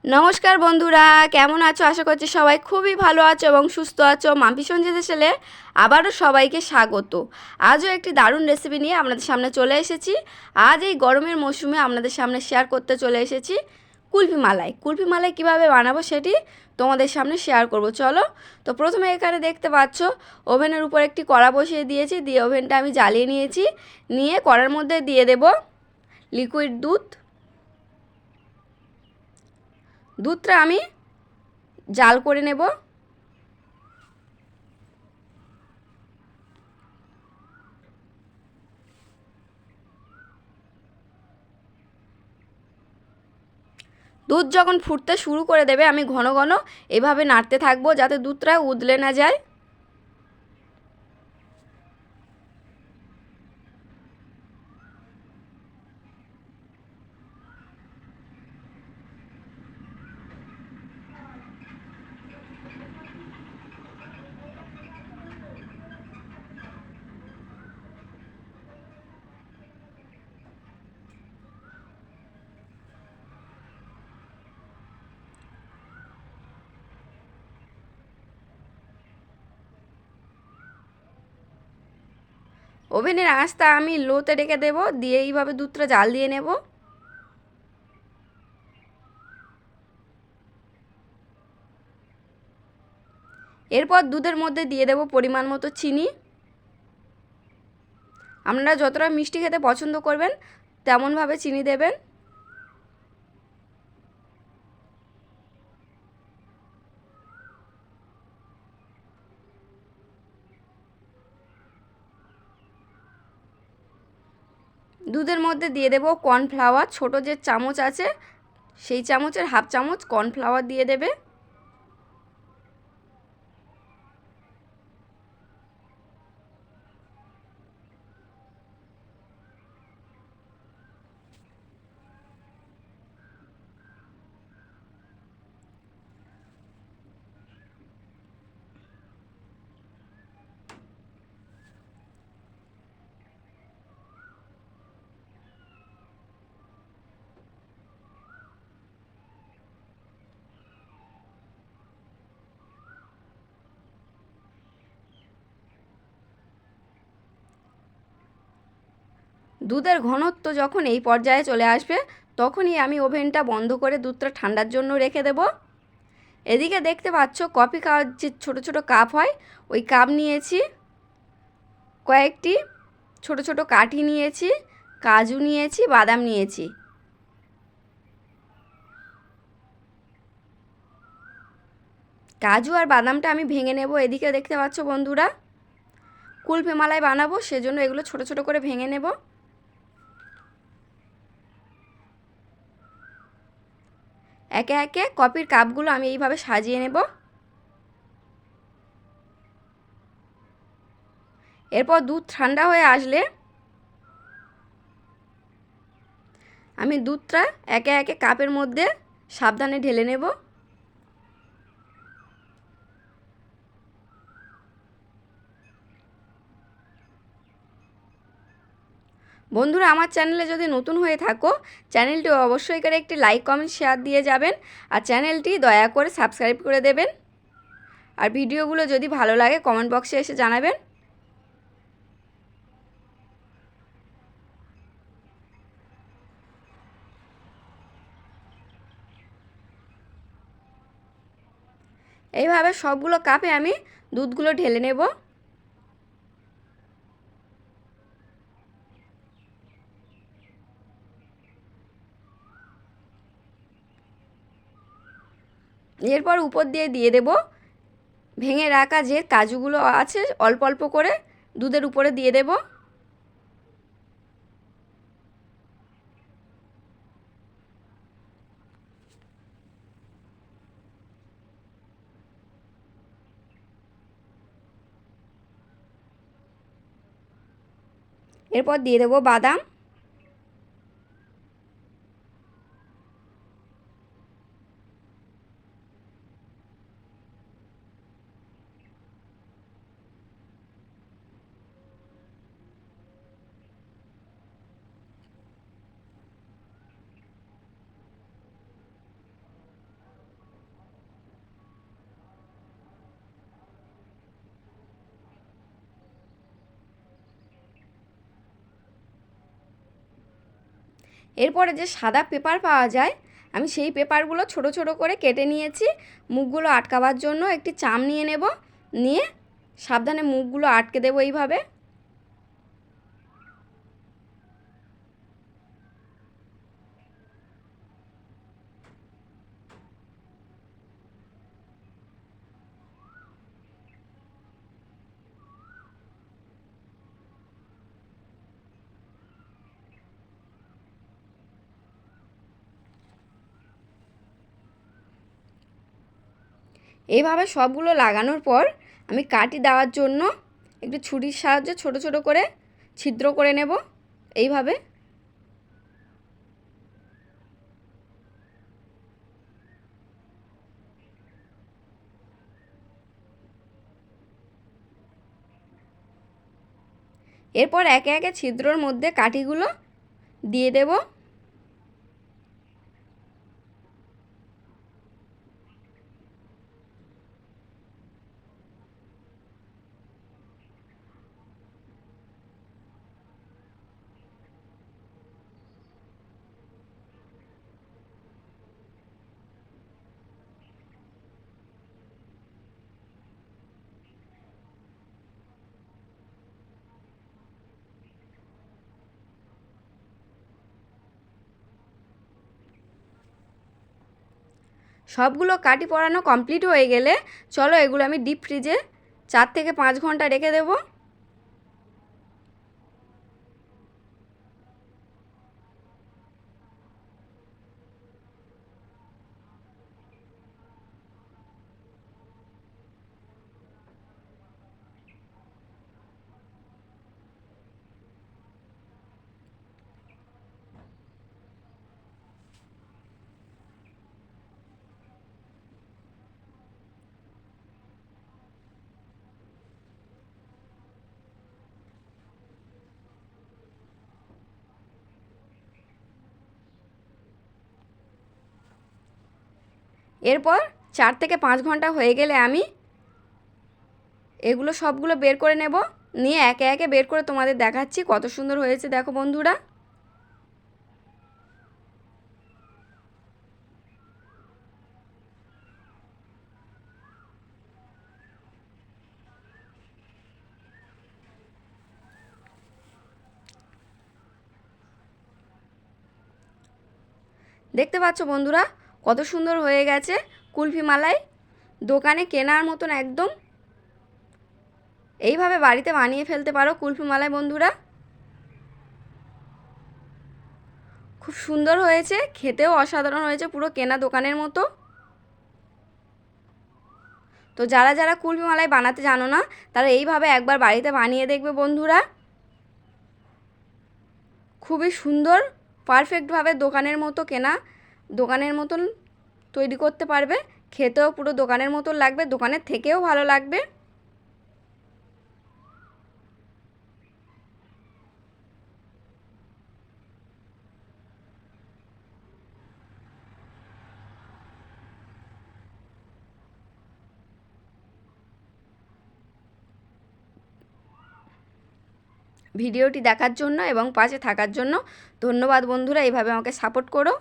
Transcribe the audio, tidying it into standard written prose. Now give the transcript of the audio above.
নমস্কার বন্ধুরা, কেমন আছো? আশা করছি সবাই খুবই ভালো আছো এবং সুস্থ আছো। মাম্পি সঞ্জিতা ছেলে আবারও সবাইকে স্বাগত। আজও একটি দারুণ রেসিপি নিয়ে আপনাদের সামনে চলে এসেছি। আজ এই গরমের মৌসুমে আপনাদের সামনে শেয়ার করতে চলে এসেছি কুলফি মালাই। কুলফি মালাই কীভাবে বানাবো সেটি তোমাদের সামনে শেয়ার করব। চলো। তো প্রথমে এখানে দেখতে পাচ্ছ ওভেনের উপর একটি কড়া বসিয়ে দিয়েছি, দিয়ে ওভেনটা আমি জ্বালিয়ে নিয়েছি। নিয়ে কড়ার মধ্যে দিয়ে দেব লিকুইড দুধ। দুধটা আমি জাল করে নেব। দুধ যখন ফুটতে শুরু করে দেবে আমি ঘন ঘন এভাবে নাড়তে থাকবো যাতে দুধটা উতলে না যায়। ওভেনের আঁচটা আমি লোতে রেখে দেবো, দিয়ে এইভাবে দুধটা জাল দিয়ে নেব। এরপর দুধের মধ্যে দিয়ে দেব পরিমাণ মতো চিনি। আপনারা যতটা মিষ্টি খেতে পছন্দ করবেন তেমনভাবে চিনি দেবেন। দুধের মধ্যে দিয়ে দেব কর্নফ্লাওয়ার। ছোট যে চামচ আছে সেই চামচের হাফ চামচ কর্নফ্লাওয়ার দিয়ে দেবে। দুধের ঘনত্ব যখন এই পর্যায়ে চলে আসবে তখনই আমি ওভেনটা বন্ধ করে দুধটা ঠান্ডার জন্য রেখে দেব। এদিকে দেখতে পাচ্ছ কফি খাওয়ার যে ছোটো ছোটো কাপ হয় ওই কাপ নিয়েছি, কয়েকটি ছোট ছোট কাঠি নিয়েছি, কাজু নিয়েছি, বাদাম নিয়েছি। কাজু আর বাদামটা আমি ভেঙে নেব। এদিকে দেখতে পাচ্ছ বন্ধুরা কুলফি মালাই বানাবো সেজন্য এগুলো ছোট ছোট করে ভেঙে নেব। একে একে কফির কাপগুলো আমি এইভাবে সাজিয়ে নেব। এরপর দুধ ঠান্ডা হয়ে আসলে আমি দুধটা একে একে কাপের মধ্যে সাবধানে ঢেলে নেব। বন্ধুরা, আমার চ্যানেলে যদি নতুন হয়ে থাকো চ্যানেলটি অবশ্যই করে একটি লাইক কমেন্ট শেয়ার দিয়ে যাবেন, আর চ্যানেলটি দয়া করে সাবস্ক্রাইব করে দেবেন। আর ভিডিওগুলো যদি ভালো লাগে কমেন্ট বক্সে এসে জানাবেন। এইভাবে সবগুলো কাপে আমি দুধগুলো ঢেলে নেব। এরপর উপর দিয়ে দিয়ে দেব ভেঙে রাখা যে কাজুগুলো আছে অল্প অল্প করে দুধের উপরে দিয়ে দেব। এরপর দিয়ে দেব বাদাম। এরপরে যে সাদা পেপার পাওয়া যায়, আমি সেই পেপারগুলো ছোট ছোট করে কেটে নিয়েছি। মুখগুলো আটকাবার জন্য একটি চাম নিয়ে নেব, নিয়ে সাবধানে মুখগুলো আটকে দেবো এইভাবে। এইভাবে সবগুলো লাগানোর পর আমি কাটি দেওয়ার জন্য একটু ছুরির সাহায্যে ছোট ছোট করে ছিদ্র করে নেব এইভাবে। এরপর একে একে ছিদ্রর মধ্যে কাঠিগুলো দিয়ে দেব। সবগুলো কাটি পরানো কমপ্লিট হয়ে গেলে চলো এগুলো আমি ডিপ ফ্রিজে 4 থেকে 5 ঘন্টা রেখে দেব। এরপর 4 থেকে 5 ঘন্টা হয়ে গেলে আমি এগুলো সবগুলো বের করে নেব, নিয়ে একে একে বের করে তোমাদের দেখাচ্ছি কত সুন্দর হয়েছে দেখো বন্ধুরা। দেখতে পাচ্ছ বন্ধুরা কত সুন্দর হয়ে গেছে কুলফি মালাই, দোকানে কেনার মতন একদম। এইভাবে বাড়িতে বানিয়ে ফেলতে পারো কুলফি মালাই বন্ধুরা, খুব সুন্দর হয়েছে, খেতেও অসাধারণ হয়েছে, পুরো কেনা দোকানের মতো। তো যারা যারা কুলফি মালাই বানাতে জানো না তারা এইভাবে একবার বাড়িতে বানিয়ে দেখবে বন্ধুরা, খুবই সুন্দর পারফেক্টভাবে দোকানের মতো কেনা দোকানের মতন তৈরি করতে পারবে, খেতেও পুরো দোকানের মতন লাগবে, দোকানের থেকেও ভালো লাগবে। ভিডিওটি দেখার জন্য এবং পাশে থাকার জন্য ধন্যবাদ বন্ধুরা, এইভাবে আমাকে সাপোর্ট করো।